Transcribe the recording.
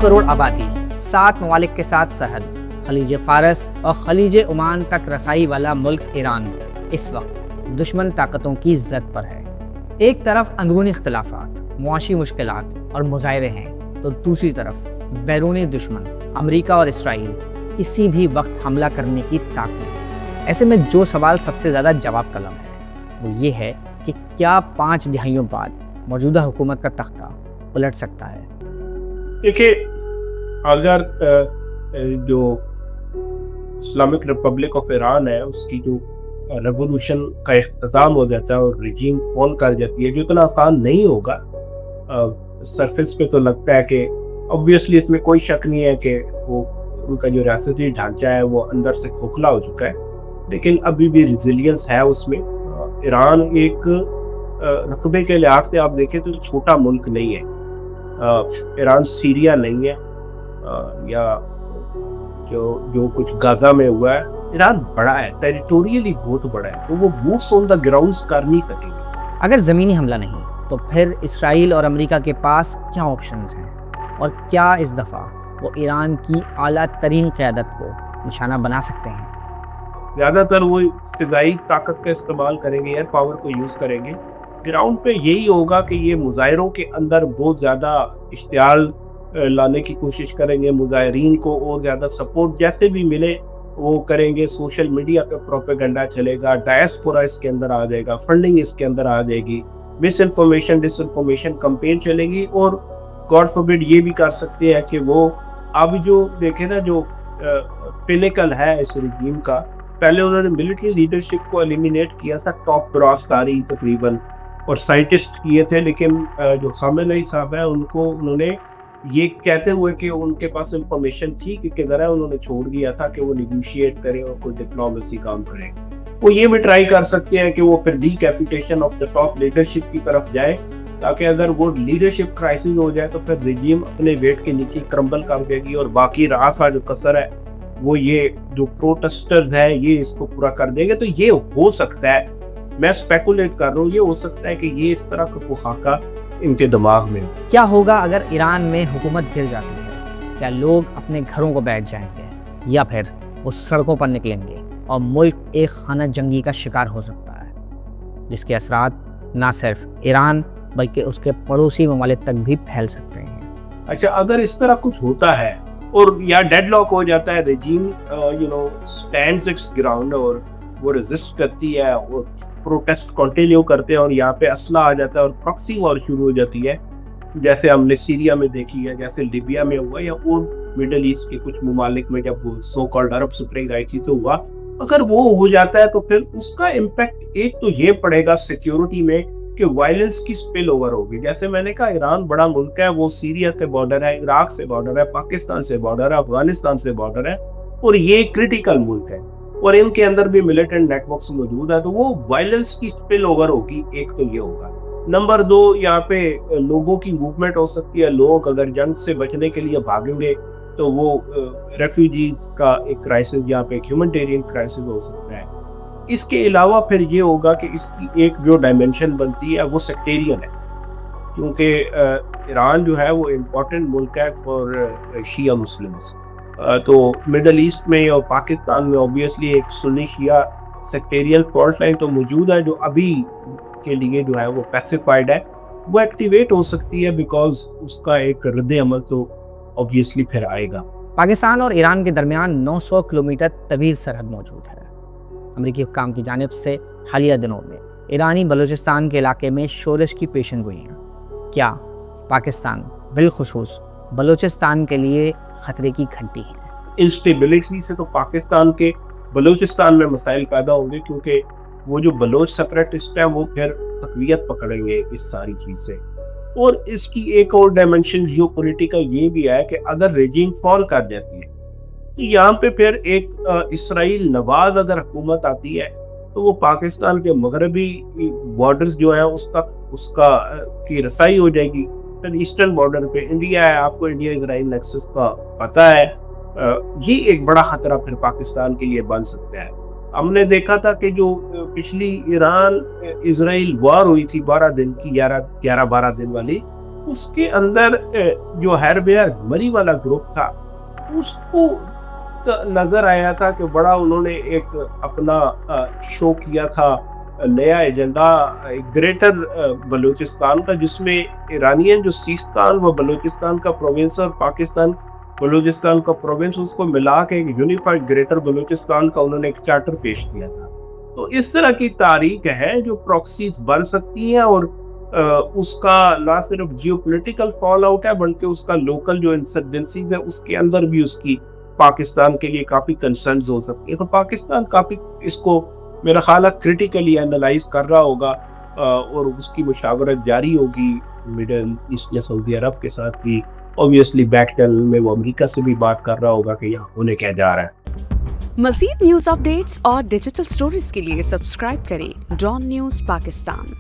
کروڑ آبادی، 7 ممالک کے ساتھ سرحد، خلیج فارس اور خلیج عمان تک رسائی والا ملک ایران اس وقت دشمن طاقتوں کی زد پر ہے۔ ایک طرف اندرونی اختلافات، معاشی مشکلات اور مظاہرے ہیں، تو دوسری طرف بیرونی دشمن امریکہ اور اسرائیل کسی بھی وقت حملہ کرنے کی طاقت ہے۔ ایسے میں جو سوال سب سے زیادہ جواب طلب ہے وہ یہ ہے کہ کیا 5 دہائیوں بعد موجودہ حکومت کا تختہ الٹ سکتا ہے؟ دیکھیے اگر جو اسلامک ریپبلک آف ایران ہے اس کی جو ریولوشن کا اختتام ہو جاتا ہے اور ریجیم فال کر جاتی ہے، جو اتنا آسان نہیں ہوگا، سرفیس پہ تو لگتا ہے کہ obviously اس میں کوئی شک نہیں ہے کہ وہ ان کا جو ریاستی ڈھانچہ ہے وہ اندر سے کھوکھلا ہو چکا ہے، لیکن ابھی بھی ریزیلینس ہے اس میں۔ ایران ایک رقبے کے لحاظ سے آپ دیکھیں تو چھوٹا ملک نہیں ہے۔ ایران سیریا نہیں ہے، یا جو کچھ غزہ میں ہوا ہے۔ ایران بڑا ہے، ٹیریٹوریلی بہت بڑا ہے، تو وہ بوٹس آن دا گراؤنڈز کر نہیں سکیں گے۔ اگر زمینی حملہ نہیں تو پھر اسرائیل اور امریکہ کے پاس کیا آپشنز ہیں، اور کیا اس دفعہ وہ ایران کی اعلیٰ ترین قیادت کو نشانہ بنا سکتے ہیں؟ زیادہ تر وہ فضائی طاقت کا استعمال کریں گے، ایئر پاور کو یوز کریں گے۔ گراؤنڈ پہ یہی ہوگا کہ یہ مظاہروں کے اندر بہت زیادہ اشتعال لانے کی کوشش کریں گے، مظاہرین کو اور زیادہ سپورٹ جیسے بھی ملے وہ کریں گے۔ سوشل میڈیا پہ پروپیگنڈا چلے گا، ڈائسپورا اس کے اندر آ جائے گا، فنڈنگ اس کے اندر آ جائے گی، مس انفارمیشن ڈس انفارمیشن کمپین چلے گی، اور گاڈ فوربڈ یہ بھی کر سکتے ہیں کہ وہ اب جو دیکھیں نا جو پینیکل ہے اس رجیم کا، پہلے انہوں نے ملٹری لیڈرشپ کو ایلیمینیٹ کیا تھا، ٹاپ براس ساری تقریباً، اور سائنٹسٹ کیے تھے، لیکن جو خامنہ ای صاحب ہیں انہوں نے یہ کہتے ہوئے کہ ان کے پاس انفارمیشن تھی کہ کدھر ہے، انہوں نے چھوڑ دیا تھا کہ وہ نیگوشیٹ کریں اور کوئی ڈپلومیسی کام کریں۔ وہ یہ بھی ٹرائی کر سکتے ہیں کہ وہ پھر decapitation of the top leadership کی طرف جائے، تاکہ اگر وہ لیڈرشپ کرائسس ہو جائے تو پھر رجیم اپنے ویٹ کے نیچے کرمبل کر دے گی، اور باقی راس کا جو کسر ہے وہ یہ جو پروٹسٹرز ہیں یہ اس کو پورا کر دیں گے۔ تو یہ ہو سکتا ہے، میں اسپیکولیٹ کر رہا ہوں، یہ ہو سکتا ہے کہ یہ اس طرح کا خاکہ ان کے دماغ میں۔ کیا ہوگا اگر ایران میں حکومت گر جاتی ہے؟ کیا لوگ اپنے گھروں کو بیٹھ جائیں گے، یا پھر وہ سڑکوں پر نکلیں گے اور ملک ایک خانہ جنگی کا شکار ہو سکتا ہے، جس کے اثرات نہ صرف ایران بلکہ اس کے پڑوسی ممالک تک بھی پھیل سکتے ہیں؟ اچھا، اگر اس طرح کچھ ہوتا ہے اور یا ڈیڈ لاک ہو جاتا ہے، رجیم اسٹینڈز اٹس گراؤنڈ اور وہ ریزسٹ کرتی ہے اور پروٹیسٹ کنٹینیو کرتے ہیں، اور یہاں پہ اسلحہ آ جاتا ہے اور پراکسی وار شروع ہو جاتی ہے، جیسے ہم نے سیریا میں دیکھی ہے، جیسے لیبیا میں ہوا، یا اور مڈل ایسٹ کے کچھ ممالک میں جب وہ سو کالڈ عرب سپرنگ آئی تھی تو ہوا۔ اگر وہ ہو جاتا ہے تو پھر اس کا امپیکٹ ایک تو یہ پڑے گا سیکیورٹی میں کہ وائلنس کی سپل اوور ہوگی۔ جیسے میں نے کہا ایران بڑا ملک ہے، وہ سیریا سے بارڈر ہے، عراق سے بارڈر ہے، پاکستان سے بارڈر ہے، افغانستان سے بارڈر ہے، اور یہ کرٹیکل ملک ہے، اور ان کے اندر بھی ملیٹنٹ نیٹ ورکس موجود ہے، تو وہ وائلنس کی سپل اوور ہوگی۔ ایک تو یہ ہوگا۔ نمبر 2، یہاں پہ لوگوں کی موومنٹ ہو سکتی ہے، لوگ اگر جنگ سے بچنے کے لیے بھاگیں گے تو وہ ریفیوجیز کا ایک کرائسس، یہاں پہ ایک ہیومنٹیرین کرائسس ہو سکتا ہے۔ اس کے علاوہ پھر یہ ہوگا کہ اس کی ایک جو ڈائمنشن بنتی ہے وہ سیکٹیرین ہے، کیونکہ ایران جو ہے وہ امپورٹنٹ ملک ہے فار شیعہ مسلمز۔ تو مڈل ایسٹ میں اور پاکستان میں اوبیسلی ایک سنی شیعہ سیکٹیرین فالٹ لائن تو موجود ہے، جو ابھی کے لیے جو ہے وہ پیسیفائڈ ہے، وہ ایکٹیویٹ ہو سکتی ہے، بیکاز اس کا ایک رد عمل تو اوبیسلی پھر آئے گا۔ پاکستان اور ایران کے درمیان 900 کلومیٹر طویل سرحد موجود ہے۔ امریکی حکام کی جانب سے حالیہ دنوں میں ایرانی بلوچستان کے علاقے میں شورش کی پیشن گوئیاں کیا پاکستان بالخصوص بلوچستان کے لیے خطرے کی گھنٹی ہے؟ انسٹیبلٹی سے تو پاکستان کے بلوچستان میں مسائل پیدا ہوں گے، کیونکہ وہ جو بلوچ سپریٹسٹ ہیں وہ پھر تقویت پکڑیں گے اس ساری چیز سے۔ اور اس کی ایک اور ڈائمنشن جیو پولیٹیکل یہ بھی ہے کہ اگر رجیم فال کر جاتی ہے تو یہاں پہ پھر ایک اسرائیل نواز اگر حکومت آتی ہے تو وہ پاکستان کے مغربی بارڈرز جو ہیں اس کا کی رسائی ہو جائے گی۔ پھر ایسٹرن بارڈر پہ انڈیا ہے، آپ کو انڈیا اسرائیل نیکسس کا پتہ ہے، یہ ایک بڑا خطرہ پھر پاکستان کے لیے بن سکتا ہے۔ ہم نے دیکھا تھا کہ جو پچھلی ایران اسرائیل وار ہوئی تھی 12 دن کی، 11-12 دن والی، اس کے اندر جو ہیربیر مری والا گروپ تھا اس کو نظر آیا تھا کہ بڑا انہوں نے ایک اپنا شو کیا تھا نیا ایجنڈا گریٹر بلوچستان کا، جس میں ایرانین جو سیستان و بلوچستان کا پروونس اور پاکستان بلوچستان کا پروونس اس کو ملا کے ایک یونیفائڈ گریٹر بلوچستان کا انہوں نے ایک چارٹر پیش کیا تھا. تو اس طرح کی تاریخ ہے جو پروکسیز بن سکتی ہیں، اور اس کا نہ صرف جیو پولیٹیکل فال آؤٹ ہے بلکہ اس کا لوکل جو انسرجنسیز ہے اس کے اندر بھی اس کی پاکستان کے لیے کافی کنسرنز ہو سکتی ہیں. تو پاکستان کافی اس کو میرا خیال ہے کریٹیکلی اینالائز کر رہا ہوگا اور اس کی مشاورت جاری ہوگی مڈل ایسٹ یا سعودی عرب کے ساتھ بھی. اوبویسلی بیک چینل میں وہ امریکہ سے بھی بات کر رہا ہوگا کہ یہاں ہونے کیا جا رہا ہے. مزید نیوز اپڈیٹس اور ڈیجیٹل سٹوریز کے لیے سبسکرائب کریں ڈان نیوز پاکستان.